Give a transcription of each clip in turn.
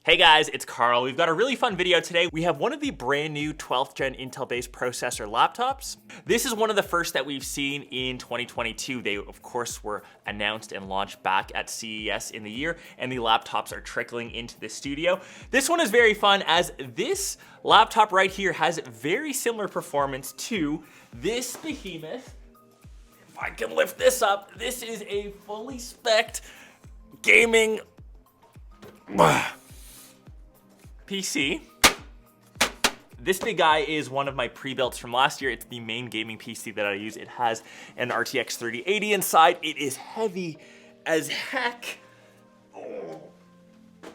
Hey guys, it's Karl. We've got a really fun video today. We have one of the brand new 12th gen Intel-based processor laptops. This is one of the first that we've seen in 2022. They, of course, were announced and launched back at CES in the year, and the laptops are trickling into the studio. This one is very fun as this laptop right here has very similar performance to this behemoth. If I can lift this up, this is a fully spec'd gaming PC. This big guy is one of my pre-builts from last year. It's the main gaming PC that I use. It has an RTX 3080 inside. It is heavy as heck. Oh. I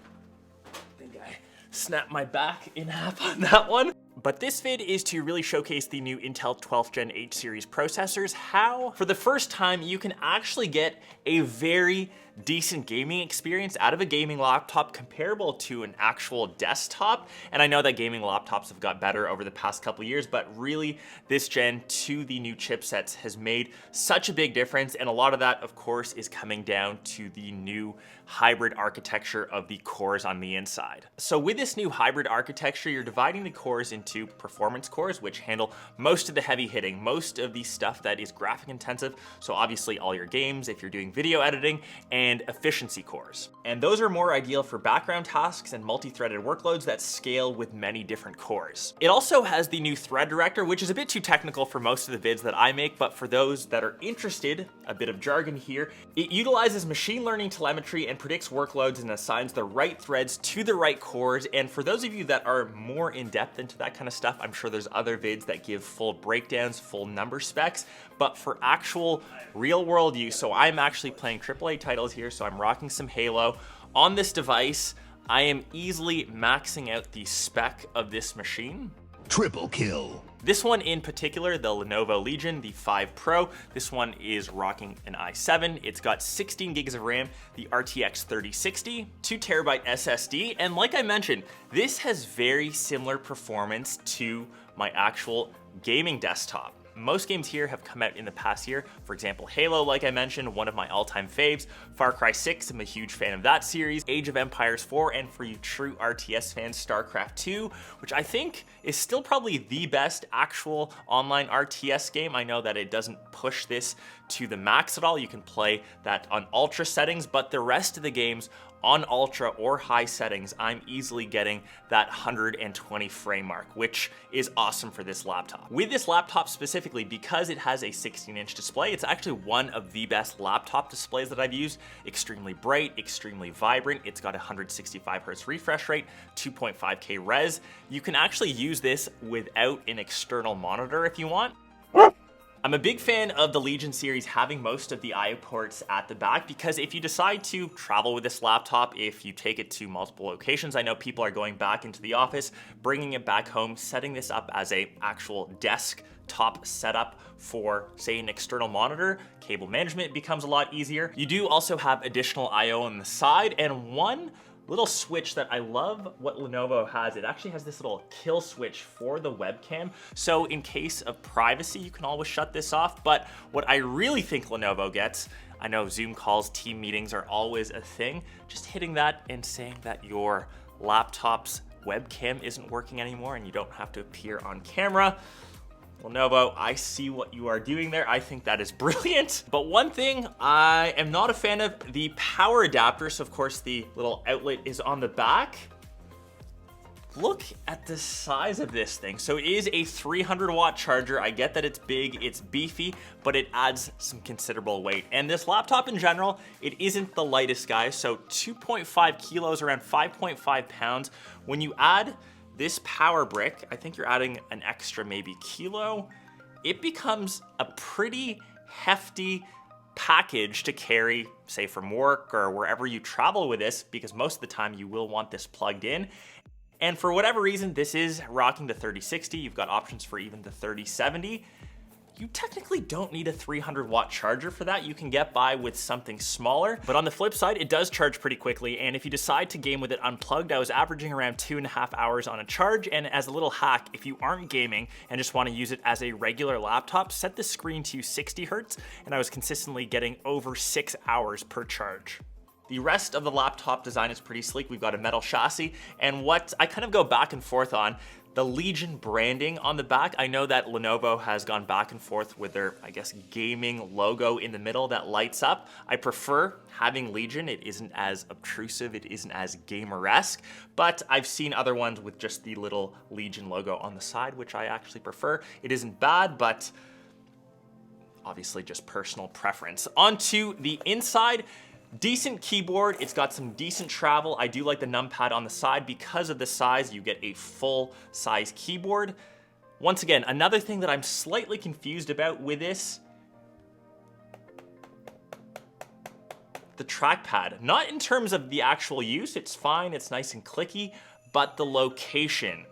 think I snapped my back in half on that one. But this vid is to really showcase the new Intel 12th Gen H series processors, how for the first time you can actually get a very decent gaming experience out of a gaming laptop comparable to an actual desktop. And I know that gaming laptops have got better over the past couple of years, but really this gen to the new chipsets has made such a big difference. And a lot of that, of course, is coming down to the new hybrid architecture of the cores on the inside. So with this new hybrid architecture, you're dividing the cores into performance cores, which handle most of the heavy hitting, most of the stuff that is graphic intensive. So obviously all your games, if you're doing video editing, and efficiency cores. And those are more ideal for background tasks and multi-threaded workloads that scale with many different cores. It also has the new thread director, which is a bit too technical for most of the vids that I make, but for those that are interested, a bit of jargon here, it utilizes machine learning telemetry and predicts workloads and assigns the right threads to the right cores. And for those of you that are more in depth into that kind of stuff, I'm sure there's other vids that give full breakdowns, full number specs, but for actual real world use, so I'm actually playing AAA titles here, so I'm rocking some Halo. On this device, I am easily maxing out the spec of this machine. Triple kill. This one in particular, the Lenovo Legion, the 5 Pro, this one is rocking an i7. It's got 16 gigs of RAM, the RTX 3060, 2 terabyte SSD, and like I mentioned, this has very similar performance to my actual gaming desktop. Most games here have come out in the past year. For example, Halo, like I mentioned, one of my all-time faves. Far Cry 6, I'm a huge fan of that series. Age of Empires 4, and for you true RTS fans, StarCraft 2, which I think is still probably the best actual online RTS game. I know that it doesn't push this to the max at all. You can play that on ultra settings, but the rest of the games on ultra or high settings, I'm easily getting that 120 frame mark, which is awesome for this laptop. With this laptop specifically, because it has a 16-inch display, it's actually one of the best laptop displays that I've used. Extremely bright, extremely vibrant. It's got a 165 hertz refresh rate, 2.5K res. You can actually use this without an external monitor if you want. I'm a big fan of the Legion series having most of the I/O ports at the back, because if you decide to travel with this laptop, if you take it to multiple locations, I know people are going back into the office, bringing it back home, setting this up as a actual desktop setup for, say, an external monitor, cable management becomes a lot easier. You do also have additional I/O on the side, and one little switch that I love what Lenovo has, it actually has this little kill switch for the webcam. So in case of privacy, you can always shut this off. But what I really think Lenovo gets, I know Zoom calls, team meetings are always a thing, just hitting that and saying that your laptop's webcam isn't working anymore and you don't have to appear on camera. Lenovo, I see what you are doing there. I think that is brilliant. But one thing I am not a fan of, the power adapter. So of course the little outlet is on the back. Look at the size of this thing. So it is a 300 watt charger. I get that it's big, it's beefy, but it adds some considerable weight. And this laptop in general, it isn't the lightest, guys. So 2.5 kilos, around 5.5 pounds. When you add this power brick, I think you're adding an extra maybe kilo. It becomes a pretty hefty package to carry, say from work or wherever you travel with this, because most of the time you will want this plugged in. And for whatever reason, this is rocking the 3060. You've got options for even the 3070. You technically don't need a 300 watt charger for that. You can get by with something smaller, but on the flip side, it does charge pretty quickly. And if you decide to game with it unplugged, I was averaging around 2.5 hours on a charge. And as a little hack, if you aren't gaming and just want to use it as a regular laptop, set the screen to 60 hertz. And I was consistently getting over 6 hours per charge. The rest of the laptop design is pretty sleek. We've got a metal chassis, and what I kind of go back and forth on, the Legion branding on the back. I know that Lenovo has gone back and forth with their, I guess, gaming logo in the middle that lights up. I prefer having Legion. It isn't as obtrusive, it isn't as gamer-esque, but I've seen other ones with just the little Legion logo on the side, which I actually prefer. It isn't bad, but obviously just personal preference. Onto the inside. Decent keyboard, it's got some decent travel. I do like the numpad on the side. Because of the size, you get a full size keyboard. Once again, another thing that I'm slightly confused about with this, the trackpad. Not in terms of the actual use, it's fine, it's nice and clicky, but the location.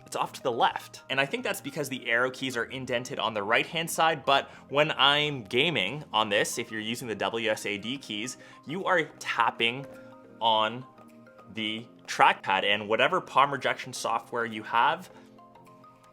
It's off to the left. And I think that's because the arrow keys are indented on the right-hand side, but when I'm gaming on this, if you're using the WSAD keys, you are tapping on the trackpad, and whatever palm rejection software you have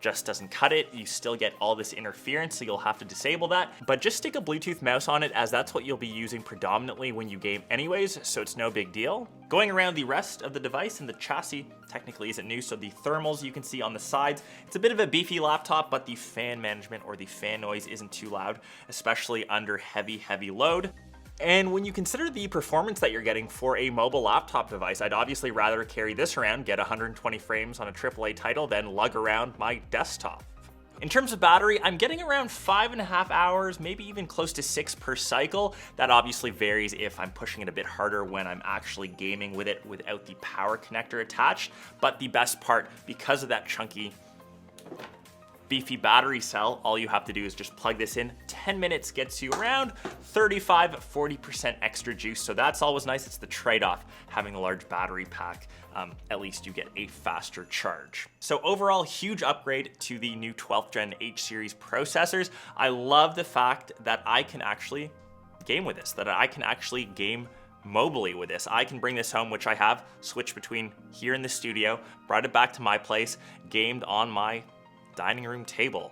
just doesn't cut it. You still get all this interference, so you'll have to disable that. But just stick a Bluetooth mouse on it, as that's what you'll be using predominantly when you game anyways, so it's no big deal. Going around the rest of the device, and the chassis technically isn't new, so the thermals you can see on the sides. It's a bit of a beefy laptop, but the fan management or the fan noise isn't too loud, especially under heavy load. And when you consider the performance that you're getting for a mobile laptop device, I'd obviously rather carry this around, get 120 frames on a AAA title, than lug around my desktop. In terms of battery, I'm getting around 5.5 hours, maybe even close to 6 per cycle. That obviously varies if I'm pushing it a bit harder when I'm actually gaming with it without the power connector attached. But the best part, because of that chunky, beefy battery cell, all you have to do is just plug this in. 10 minutes gets you around 35-40% extra juice, so that's always nice. It's the trade-off having a large battery pack. At least you get a faster charge. So overall, huge upgrade to the new 12th gen H series processors. I love the fact that I can actually game with this, that I can actually game mobilely with this. I can bring this home, which I have, switched between here in the studio, brought it back to my place, gamed on my dining room table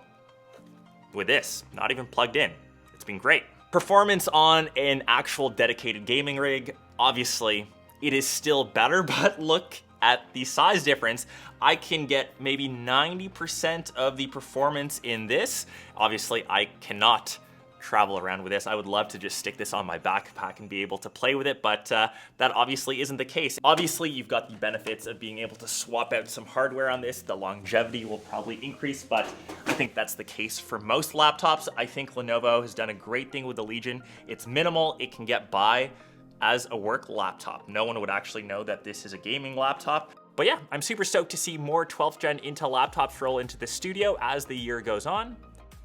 with this, not even plugged in. It's been great. Performance on an actual dedicated gaming rig, obviously it is still better, but look at the size difference. I can get maybe 90% of the performance in this. Obviously I cannot travel around with this. I would love to just stick this on my backpack and be able to play with it, but that obviously isn't the case. Obviously, you've got the benefits of being able to swap out some hardware on this. The longevity will probably increase, but I think that's the case for most laptops. I think Lenovo has done a great thing with the Legion. It's minimal, it can get by as a work laptop. No one would actually know that this is a gaming laptop. But yeah, I'm super stoked to see more 12th gen Intel laptops roll into the studio as the year goes on.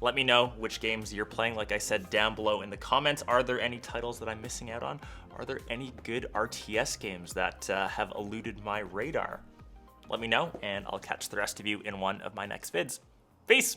Let me know which games you're playing, like I said, down below in the comments. Are there any titles that I'm missing out on? Are there any good RTS games that have eluded my radar? Let me know, and I'll catch the rest of you in one of my next vids. Peace!